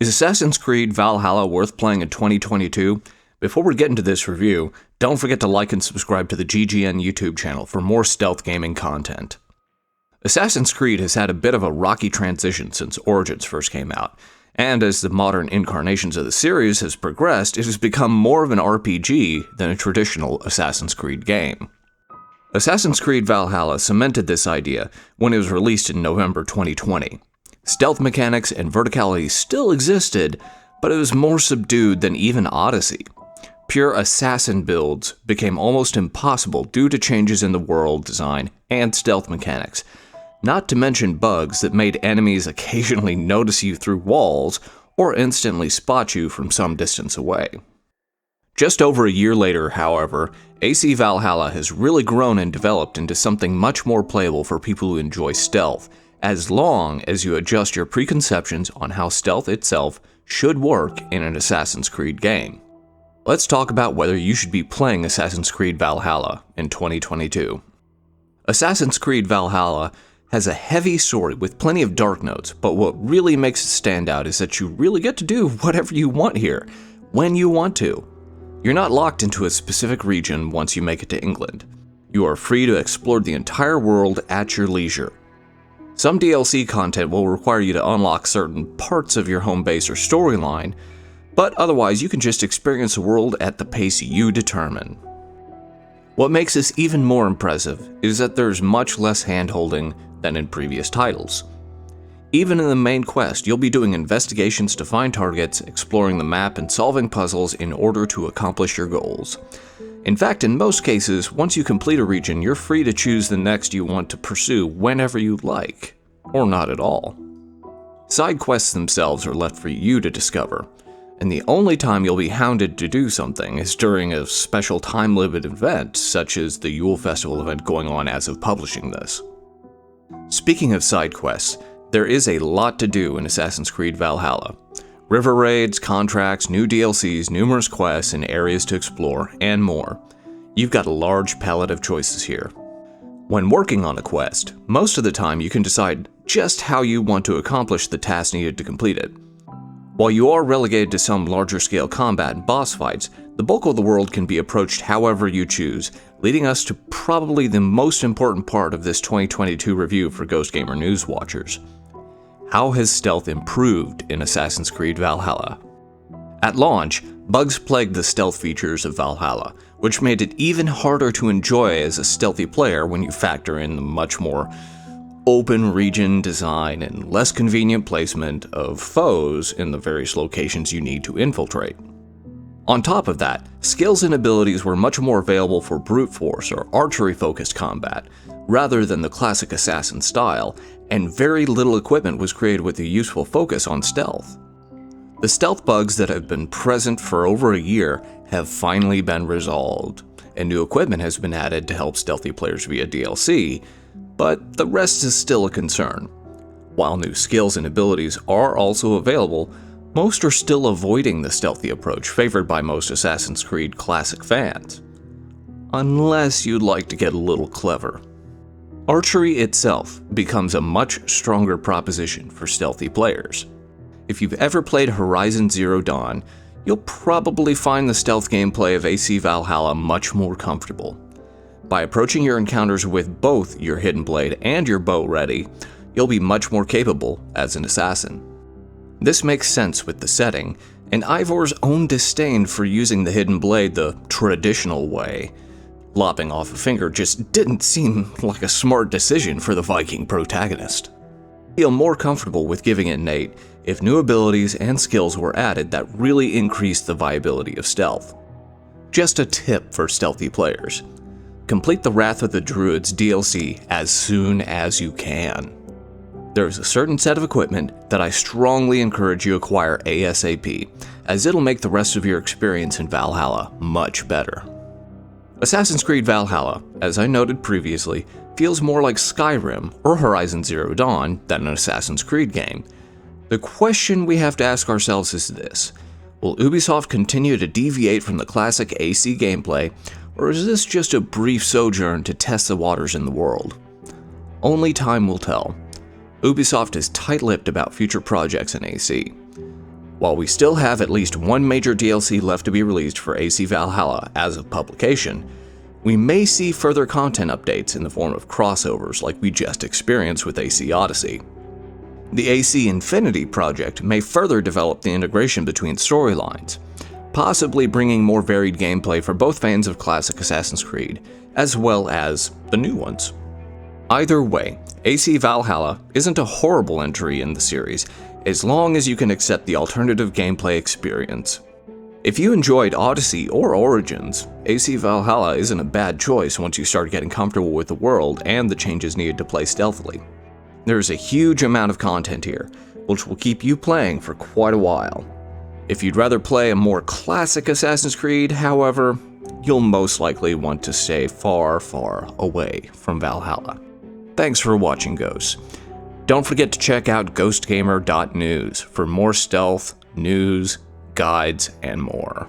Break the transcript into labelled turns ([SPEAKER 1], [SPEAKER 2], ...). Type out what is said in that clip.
[SPEAKER 1] Is Assassin's Creed Valhalla worth playing in 2022? Before we get into this review, don't forget to like and subscribe to the GGN YouTube channel for more stealth gaming content. Assassin's Creed has had a bit of a rocky transition since Origins first came out, and as the modern incarnations of the series has progressed, it has become more of an RPG than a traditional Assassin's Creed game. Assassin's Creed Valhalla cemented this idea when it was released in November 2020. Stealth mechanics and verticality still existed, but it was more subdued than even Odyssey. Pure assassin builds became almost impossible due to changes in the world design and stealth mechanics, not to mention bugs that made enemies occasionally notice you through walls or instantly spot you from some distance away. Just over a year later, however, AC Valhalla has really grown and developed into something much more playable for people who enjoy stealth, as long as you adjust your preconceptions on how stealth itself should work in an Assassin's Creed game. Let's talk about whether you should be playing Assassin's Creed Valhalla in 2022. Assassin's Creed Valhalla has a heavy story with plenty of dark notes, but what really makes it stand out is that you really get to do whatever you want here, when you want to. You're not locked into a specific region once you make it to England. You are free to explore the entire world at your leisure. Some DLC content will require you to unlock certain parts of your home base or storyline, but otherwise you can just experience the world at the pace you determine. What makes this even more impressive is that there's much less hand-holding than in previous titles. Even in the main quest, you'll be doing investigations to find targets, exploring the map, and solving puzzles in order to accomplish your goals. In fact, in most cases, once you complete a region, you're free to choose the next you want to pursue whenever you like, or not at all. Side quests themselves are left for you to discover, and the only time you'll be hounded to do something is during a special time-limited event, such as the Yule Festival event going on as of publishing this. Speaking of side quests, there is a lot to do in Assassin's Creed Valhalla. River raids, contracts, new DLCs, numerous quests and areas to explore, and more. You've got a large palette of choices here. When working on a quest, most of the time you can decide just how you want to accomplish the task needed to complete it. While you are relegated to some larger scale combat and boss fights, the bulk of the world can be approached however you choose, leading us to probably the most important part of this 2022 review for Ghost Gamer News watchers. How has stealth improved in Assassin's Creed Valhalla? At launch, bugs plagued the stealth features of Valhalla, which made it even harder to enjoy as a stealthy player when you factor in the much more open region design and less convenient placement of foes in the various locations you need to infiltrate. On top of that, skills and abilities were much more available for brute force or archery-focused combat, rather than the classic assassin style, and very little equipment was created with a useful focus on stealth. The stealth bugs that have been present for over a year have finally been resolved, and new equipment has been added to help stealthy players via DLC, but the rest is still a concern. While new skills and abilities are also available, most are still avoiding the stealthy approach favored by most Assassin's Creed classic fans. Unless you'd like to get a little clever. Archery itself becomes a much stronger proposition for stealthy players. If you've ever played Horizon Zero Dawn, you'll probably find the stealth gameplay of AC Valhalla much more comfortable. By approaching your encounters with both your hidden blade and your bow ready, you'll be much more capable as an assassin. This makes sense with the setting, and Ivor's own disdain for using the hidden blade the traditional way. Lopping off a finger just didn't seem like a smart decision for the Viking protagonist. I feel more comfortable with giving it an 8 if new abilities and skills were added that really increased the viability of stealth. Just a tip for stealthy players. Complete the Wrath of the Druids DLC as soon as you can. There is a certain set of equipment that I strongly encourage you acquire ASAP, as it'll make the rest of your experience in Valhalla much better. Assassin's Creed Valhalla, as I noted previously, feels more like Skyrim or Horizon Zero Dawn than an Assassin's Creed game. The question we have to ask ourselves is this: will Ubisoft continue to deviate from the classic AC gameplay, or is this just a brief sojourn to test the waters in the world? Only time will tell. Ubisoft is tight-lipped about future projects in AC. While we still have at least one major DLC left to be released for AC Valhalla as of publication, we may see further content updates in the form of crossovers like we just experienced with AC Odyssey. The AC Infinity project may further develop the integration between storylines, possibly bringing more varied gameplay for both fans of classic Assassin's Creed, as well as the new ones. Either way, AC Valhalla isn't a horrible entry in the series, as long as you can accept the alternative gameplay experience. If you enjoyed Odyssey or Origins, AC Valhalla isn't a bad choice once you start getting comfortable with the world and the changes needed to play stealthily. There's a huge amount of content here, which will keep you playing for quite a while. If you'd rather play a more classic Assassin's Creed, however, you'll most likely want to stay far, far away from Valhalla. Thanks for watching, Ghosts. Don't forget to check out ghostgamer.news for more stealth, news, guides, and more.